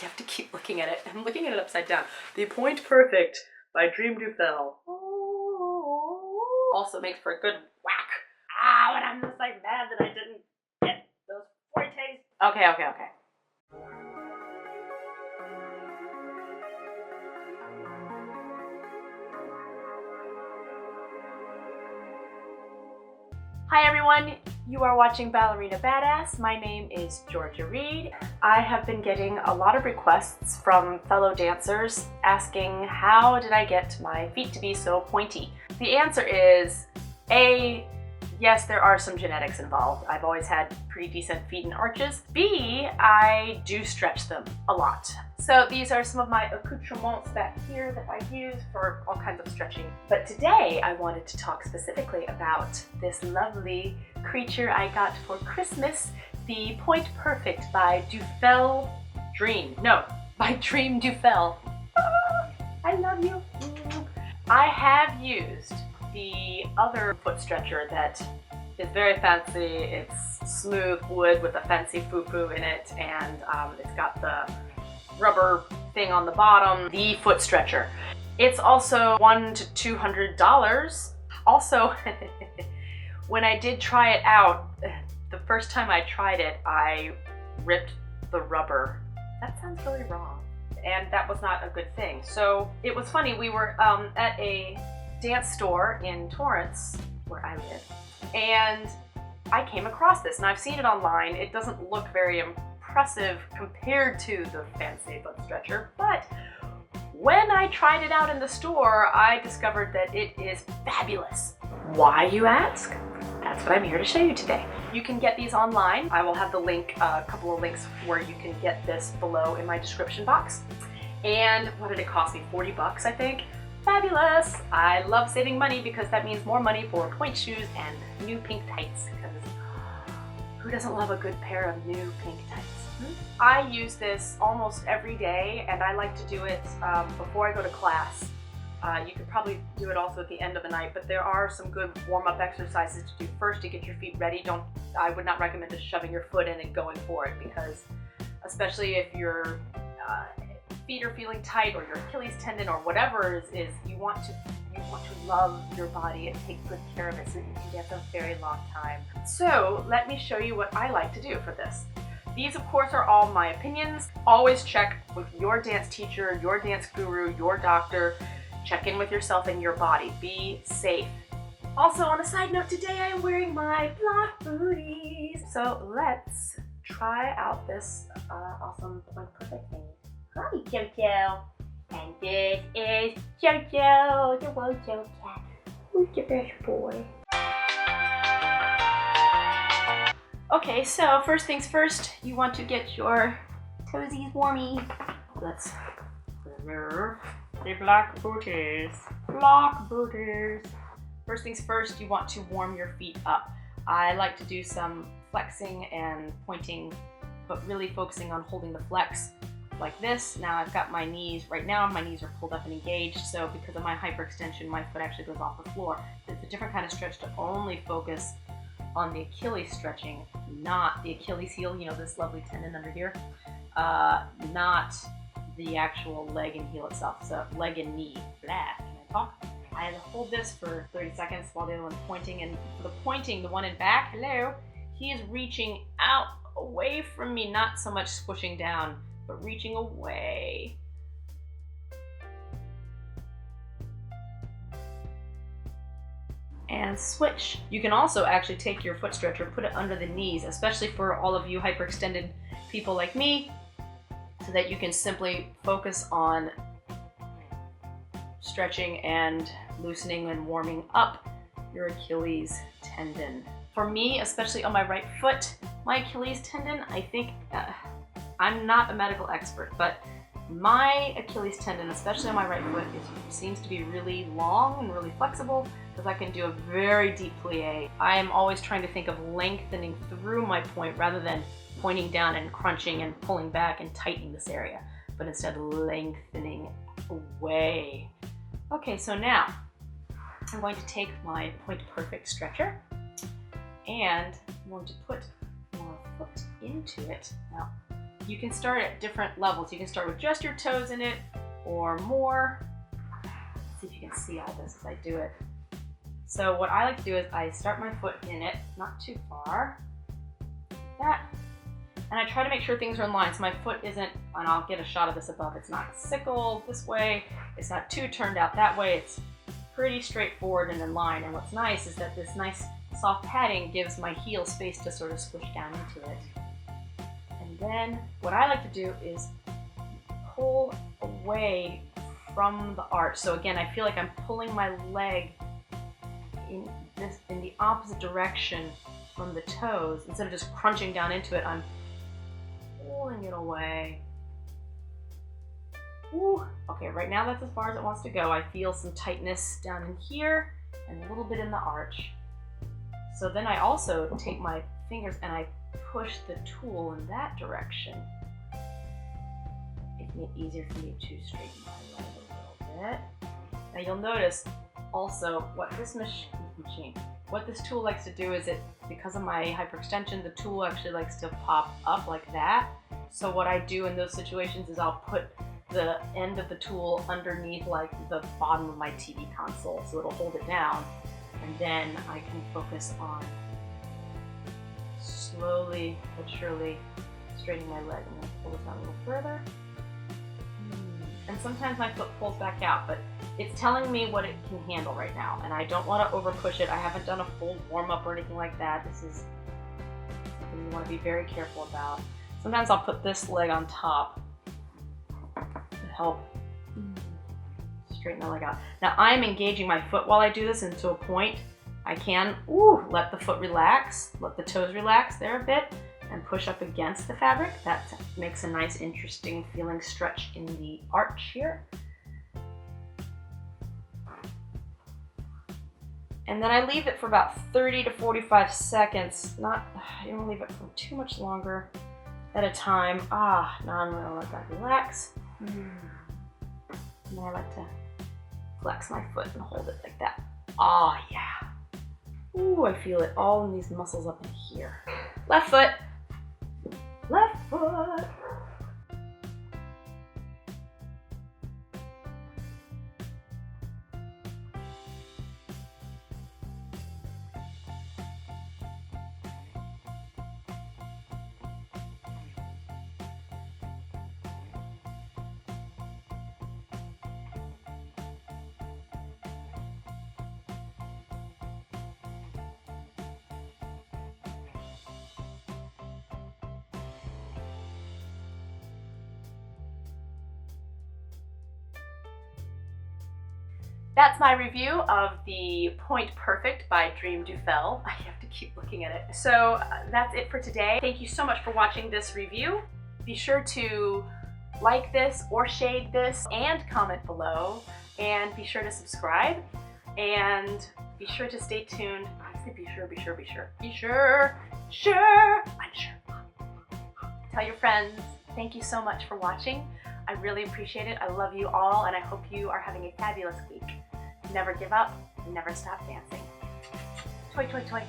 have to keep looking at it. I'm looking at it upside down. The Pointe Perfect by Dream Du Fel. Also makes for a good whack. And I'm just like mad that I didn't get those Pointes. Okay. Hi everyone, you are watching Ballerina Badass. My name is Georgia Reed. I have been getting a lot of requests from fellow dancers asking how did I get my feet to be so pointy. The answer is A, yes, there are some genetics involved. I've always had pretty decent feet and arches. B, I do stretch them a lot. So these are some of my accoutrements back here that I use for all kinds of stretching. But today I wanted to talk specifically about this lovely creature I got for Christmas, the Pointe Perfect by Dream Du Fel. I love you. I have used the other foot stretcher that is very fancy. It's smooth wood with a fancy foo-foo in it, and it's got the rubber thing on the bottom, the foot stretcher. It's also $100 to $200. Also, when I did try it out, the first time I tried it, I ripped the rubber. That sounds really wrong. And that was not a good thing. So it was funny, we were at a dance store in Torrance, where I live, and I came across this, and I've seen it online. It doesn't look very impressive compared to the fancy foot stretcher, but when I tried it out in the store, I discovered that it is fabulous. Why, you ask? That's what I'm here to show you today. You can get these online. I will have the link, a couple of links where you can get this below in my description box. And what did it cost me? 40 bucks, I think. Fabulous! I love saving money because that means more money for pointe shoes and new pink tights. Because who doesn't love a good pair of new pink tights? I use this almost every day, and I like to do it before I go to class. You could probably do it also at the end of the night, but there are some good warm-up exercises to do first to get your feet ready. I would not recommend just shoving your foot in and going for it, because especially if your feet are feeling tight or your Achilles tendon or whatever is you want to love your body and take good care of it so that you can get a very long time. So let me show you what I like to do for this. These, of course, are all my opinions. Always check with your dance teacher, your dance guru, your doctor. Check in with yourself and your body. Be safe. Also, on a side note, today I am wearing my block booties. So let's try out this awesome Pointe Perfect thing. Hi, Jojo. And this is Jojo, the Wojo cat. Who's the best boy? Okay, so first things first, you want to get your toesies warmy. Let's remove the block booties. Block booties. First things first, you want to warm your feet up. I like to do some flexing and pointing, but really focusing on holding the flex like this. Now I've got my knees, right now my knees are pulled up and engaged, so because of my hyperextension, my foot actually goes off the floor. It's a different kind of stretch to only focus on the Achilles stretching, not the Achilles heel, you know, this lovely tendon under here, not the actual leg and heel itself, so leg and knee. Blah, can I talk? I hold this for 30 seconds while the other one's pointing, and for the pointing, the one in back, hello, he is reaching out away from me, not so much squishing down, but reaching away. And switch. You can also actually take your foot stretcher and put it under the knees, especially for all of you hyperextended people like me, so that you can simply focus on stretching and loosening and warming up your Achilles tendon. For me, especially on my right foot, my Achilles tendon, I think, I'm not a medical expert, but my Achilles tendon, especially on my right foot, seems to be really long and really flexible because I can do a very deep plie. I am always trying to think of lengthening through my point rather than pointing down and crunching and pulling back and tightening this area, but instead lengthening away. Okay, so now I'm going to take my Pointe Perfect stretcher and I'm going to put my foot into it. Now, you can start at different levels. You can start with just your toes in it or more. Let's see if you can see all this as I do it. So what I like to do is I start my foot in it, not too far, like that. And I try to make sure things are in line so my foot isn't, and I'll get a shot of this above, it's not sickled this way, it's not too turned out that way, it's pretty straightforward and in line. And what's nice is that this nice soft padding gives my heel space to sort of squish down into it. And then what I like to do is pull away from the arch. So again, I feel like I'm pulling my leg in the opposite direction from the toes. Instead of just crunching down into it, I'm pulling it away. Ooh. Okay, right now that's as far as it wants to go. I feel some tightness down in here and a little bit in the arch. So then I also take my fingers and I push the tool in that direction, making it easier for me to straighten my leg a little bit. Now you'll notice also what this tool likes to do is because of my hyperextension, the tool actually likes to pop up like that. So what I do in those situations is I'll put the end of the tool underneath like the bottom of my TV console so it'll hold it down, and then I can focus on slowly but surely straightening my leg. I'm going to pull this out a little further. And sometimes my foot pulls back out, but it's telling me what it can handle right now, and I don't want to over push it. I haven't done a full warm-up or anything like that. This is something you want to be very careful about. Sometimes I'll put this leg on top to help straighten the leg out. Now I'm engaging my foot while I do this into a point. I can let the foot relax, let the toes relax there a bit, and push up against the fabric. That makes a nice, interesting feeling stretch in the arch here. And then I leave it for about 30 to 45 seconds. I don't leave it for too much longer at a time. Now I'm gonna let that relax. And then I like to flex my foot and hold it like that. Yeah. Ooh, I feel it all in these muscles up in here. Left foot. Left foot. That's my review of the Pointe Perfect by Dream Du Fel. I have to keep looking at it. So that's it for today. Thank you so much for watching this review. Be sure to like this or shade this and comment below, and be sure to subscribe, and be sure to stay tuned. I say be sure. Tell your friends. Thank you so much for watching. I really appreciate it. I love you all, and I hope you are having a fabulous week. Never give up, never stop dancing. Toy, toy, toy.